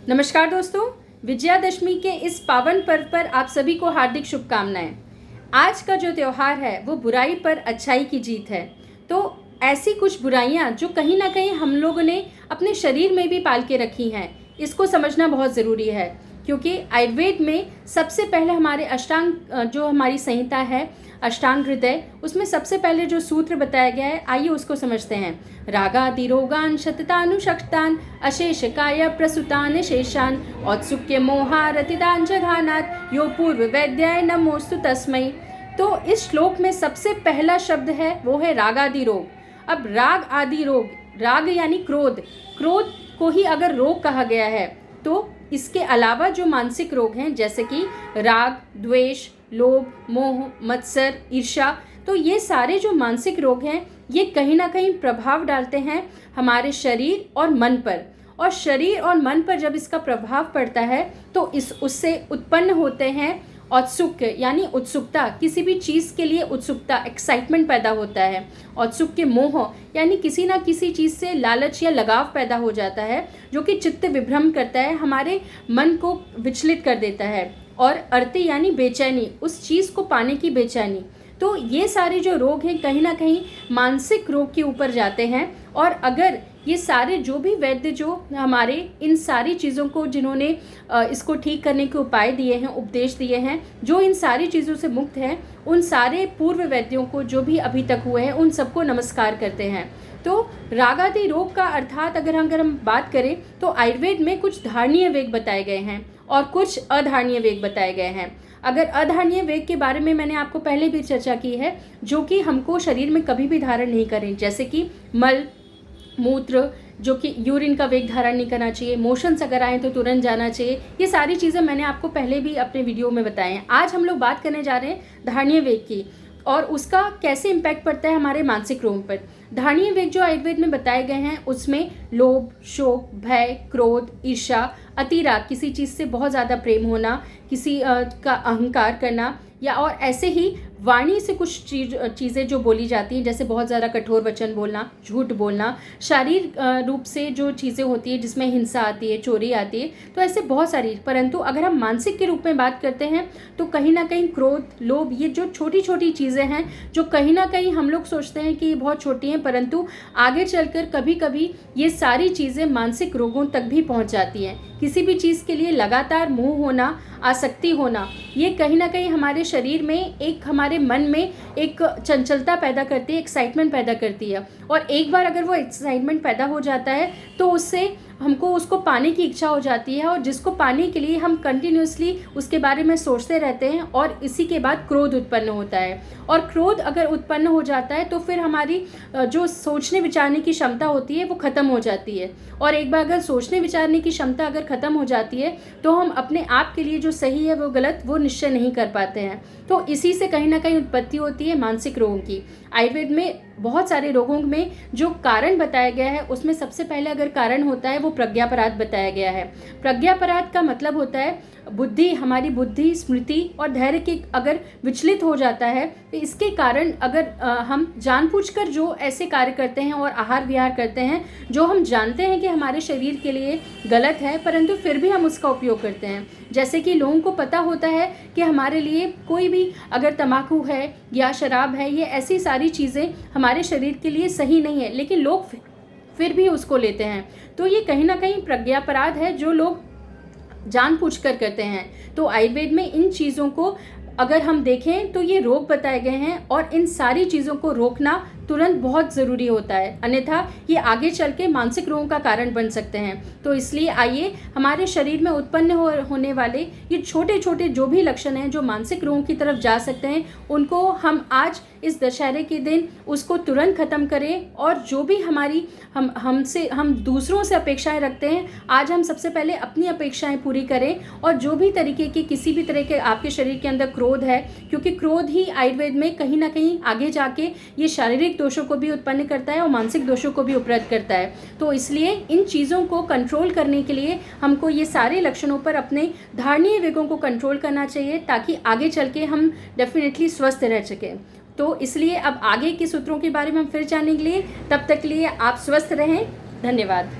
नमस्कार दोस्तों, विजयादशमी के इस पावन पर्व पर आप सभी को हार्दिक शुभकामनाएं। आज का जो त्यौहार है वो बुराई पर अच्छाई की जीत है। तो ऐसी कुछ बुराइयां जो कहीं ना कहीं हम लोगों ने अपने शरीर में भी पाल के रखी हैं, इसको समझना बहुत ज़रूरी है। क्योंकि आयुर्वेद में सबसे पहले हमारे अष्टांग जो हमारी संहिता है अष्टांग हृदय, उसमें सबसे पहले जो सूत्र बताया गया है, आइए उसको समझते हैं। रागादि रोगान शततानुशक्तान अशेष काय प्रसुतान शेषान औत्सुक्य मोहारतिदान जघानात यो पूर्व वैद्याय नमोस्तु तस्मै। तो इस श्लोक में सबसे पहला शब्द है वो है रागादि रोग। अब राग आदि रोग, राग यानी क्रोध, क्रोध को ही अगर रोग कहा गया है तो इसके अलावा जो मानसिक रोग हैं जैसे कि राग, द्वेष, लोभ, मोह, मत्सर, ईर्ष्या, तो ये सारे जो मानसिक रोग हैं ये कहीं ना कहीं प्रभाव डालते हैं हमारे शरीर और मन पर। और शरीर और मन पर जब इसका प्रभाव पड़ता है तो उससे उत्पन्न होते हैं औत्सुक्य यानी उत्सुकता, किसी भी चीज़ के लिए उत्सुकता, एक्साइटमेंट पैदा होता है। औत्सुक्य मोह यानी किसी ना किसी चीज़ से लालच या लगाव पैदा हो जाता है जो कि चित्त विभ्रम करता है, हमारे मन को विचलित कर देता है। और अर्ति यानी बेचैनी, उस चीज़ को पाने की बेचैनी। तो ये सारे जो रोग हैं कहीं ना कहीं मानसिक रोग के ऊपर जाते हैं। और अगर ये सारे जो भी वैद्य जो हमारे इन सारी चीज़ों को जिन्होंने इसको ठीक करने के उपाय दिए हैं, उपदेश दिए हैं, जो इन सारी चीज़ों से मुक्त हैं, उन सारे पूर्व वैद्यों को जो भी अभी तक हुए हैं उन सबको नमस्कार करते हैं। तो रागादि रोग का अर्थात अगर हम बात करें तो आयुर्वेद में कुछ धारणीय वेग बताए गए हैं और कुछ अधारणीय वेग बताए गए हैं। अगर अधारणीय वेग के बारे में मैंने आपको पहले भी चर्चा की है, जो कि हमको शरीर में कभी भी धारण नहीं करें, जैसे कि मल मूत्र, जो कि यूरिन का वेग धारण नहीं करना चाहिए, मोशंस अगर आए तो तुरंत जाना चाहिए। ये सारी चीज़ें मैंने आपको पहले भी अपने वीडियो में बताए हैं। आज हम लोग बात करने जा रहे हैं धारणीय वेग की और उसका कैसे इम्पैक्ट पड़ता है हमारे मानसिक रोग पर। धारणीय वेग जो आयुर्वेद में बताए गए हैं उसमें लोभ, शोक, भय, क्रोध, ईर्ष्या, अतिराग, किसी चीज़ से बहुत ज़्यादा प्रेम होना, किसी का अहंकार करना, या और ऐसे ही वाणी से कुछ चीज़ें जो बोली जाती हैं, जैसे बहुत ज़्यादा कठोर वचन बोलना, झूठ बोलना, शारीरिक रूप से जो चीज़ें होती है जिसमें हिंसा आती है, चोरी आती है, तो ऐसे बहुत सारी। परंतु अगर हम मानसिक के रूप में बात करते हैं तो कहीं ना कहीं क्रोध, लोभ, ये जो छोटी छोटी चीज़ें हैं जो कहीं ना कहीं हम लोग सोचते हैं कि ये बहुत छोटी हैं, परंतु आगे चलकर कभी कभी ये सारी चीज़ें मानसिक रोगों तक भी पहुँच जाती हैं। किसी भी चीज़ के लिए लगातार मोह होना, आसक्ति होना, ये कहीं ना कहीं हमारे शरीर में एक, हमारे मन में एक चंचलता पैदा करती है, एक्साइटमेंट पैदा करती है। और एक बार अगर वो एक्साइटमेंट पैदा हो जाता है तो उससे हमको उसको पाने की इच्छा हो जाती है, और जिसको पाने के लिए हम कंटिन्यूसली उसके बारे में सोचते रहते हैं, और इसी के बाद क्रोध उत्पन्न होता है। और क्रोध अगर उत्पन्न हो जाता है तो फिर हमारी जो सोचने विचारने की क्षमता होती है वो ख़त्म हो जाती है। और एक बार अगर सोचने विचारने की क्षमता अगर ख़त्म हो जाती है तो हम अपने आप के लिए जो सही है वो गलत, वो निश्चय नहीं कर पाते हैं। तो इसी से कहीं ना कहीं उत्पत्ति होती है मानसिक रोगों की। आयुर्वेद में बहुत सारे रोगों में जो कारण बताया गया है उसमें सबसे पहले अगर कारण होता है वो प्रज्ञापराध बताया गया है। प्रज्ञापराध का मतलब होता है बुद्धि, हमारी बुद्धि, स्मृति और धैर्य के अगर विचलित हो जाता है तो इसके कारण अगर हम जानबूझकर जो ऐसे कार्य करते हैं और आहार विहार करते हैं जो हम जानते हैं कि हमारे शरीर के लिए गलत है, परंतु फिर भी हम उसका उपयोग करते हैं। जैसे कि लोगों को पता होता है कि हमारे लिए कोई भी अगर तम्बाकू है या शराब है, ये ऐसी सारी चीज़ें हमारे शरीर के लिए सही नहीं है, लेकिन लोग फिर भी उसको लेते हैं। तो ये कहीं ना कहीं प्रज्ञापराध है जो लोग जानबूझकर करते हैं। तो आयुर्वेद में इन चीज़ों को अगर हम देखें तो ये रोग बताए गए हैं, और इन सारी चीज़ों को रोकना तुरंत बहुत ज़रूरी होता है, अन्यथा ये आगे चल के मानसिक रोगों का कारण बन सकते हैं। तो इसलिए आइए हमारे शरीर में उत्पन्न होने वाले ये छोटे छोटे जो भी लक्षण हैं जो मानसिक रोगों की तरफ जा सकते हैं, उनको हम आज इस दशहरे के दिन उसको तुरंत ख़त्म करें। और जो भी हमारी हम दूसरों से अपेक्षाएं रखते हैं, आज हम सबसे पहले अपनी अपेक्षाएं पूरी करें। और जो भी तरीके की किसी भी तरह के आपके शरीर के अंदर क्रोध है, क्योंकि क्रोध ही आयुर्वेद में कहीं ना कहीं आगे जाके ये शारीरिक दोषों को भी उत्पन्न करता है और मानसिक दोषों को भी उपरत करता है। तो इसलिए इन चीज़ों को कंट्रोल करने के लिए हमको ये सारे लक्षणों पर अपने धारणीय वेगों को कंट्रोल करना चाहिए, ताकि आगे चल के हम डेफिनेटली स्वस्थ रह सकें। तो इसलिए अब आगे के सूत्रों के बारे में हम फिर जानने के लिए, तब तक के लिए आप स्वस्थ रहें। धन्यवाद।